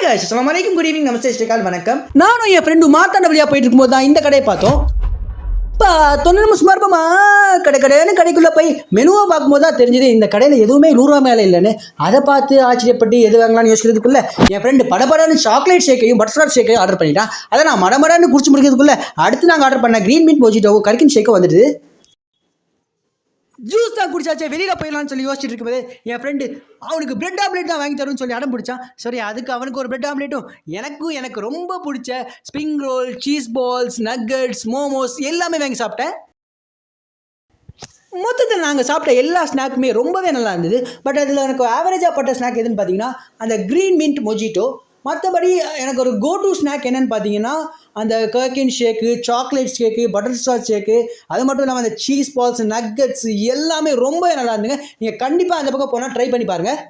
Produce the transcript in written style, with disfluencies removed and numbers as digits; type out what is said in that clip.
guys, assalamu alaikum, good evening, namaste, ஸ்ரீகால், வணக்கம். நானும் என் friend மாத்தாண்ட வழியாக போயிட்டு இருக்கும்போது தான் இந்த கடையை பார்த்தோம். பார்த்தோன்னு நம்ம சும்மா இருப்போமா கடைன்னு கடைக்குள்ளே போய் மெனுவை பார்க்கும்போது தான் தெரிஞ்சது இந்த கடையில் எதுவுமே 100 ரூபா மேலே இல்லைன்னு. அதை பார்த்து ஆச்சரியப்பட்டு எது வாங்கலாம்னு யோசிக்கிறதுக்குள்ள என் ஃப்ரெண்டு படப்படன்னு சாக்லேட் ஷேக்கையும் பட்டர்ஸ்காட்ச் ஷேக்கையும் ஆர்டர் பண்ணிட்டான். அதை நான் மடமடன்னு குடிச்சு முடிக்கிறதுக்குள்ள அடுத்து நாங்கள் ஆர்டர் பண்ண க்ரீன் மீட் மொஜிட்டோவும் கர்க்கின் ஷேக்கும் வந்துடுது. ஜூஸ் தான் குடிச்சாச்சே வெளியில் போயிடலான்னு சொல்லி யோசிச்சுட்டு இருக்கும்போது என் ஃப்ரெண்டு அவனுக்கு பிரெட் ஆம்லேட் தான் வாங்கி தரும்னு சொல்லி அடம் பிடிச்சான். சரி, அதுக்கு அவனுக்கு ஒரு பிரெட் ஆம்லேட்டும் எனக்கு ரொம்ப பிடிச்ச spring roll, cheese balls, nuggets, momos எல்லாமே வாங்கி சாப்பிட்டேன். மொத்தத்தில் நாங்கள் சாப்பிட்ட எல்லா ஸ்நாக்குமே ரொம்பவே நல்லா இருந்தது. பட் அதில் எனக்கு ஆவரேஜாக பட்ட ஸ்நாக் எதுன்னு பார்த்தீங்கன்னா அந்த க்ரீன் மின்ட் மொஜிட்டோ. மற்றபடி எனக்கு ஒரு கோ டு ஸ்நாக் என்னென்னு பார்த்தீங்கன்னா அந்த கர்க்கின் shake, chocolate shake, butterscotch shake, அது மட்டும் இல்லாமல் அந்த சீஸ் பால்ஸ், நக்கட்ஸ் எல்லாமே ரொம்பவே நல்லா இருந்துங்க. நீங்கள் கண்டிப்பாக அந்த பக்கம் போனால் ட்ரை பண்ணி பாருங்கள்.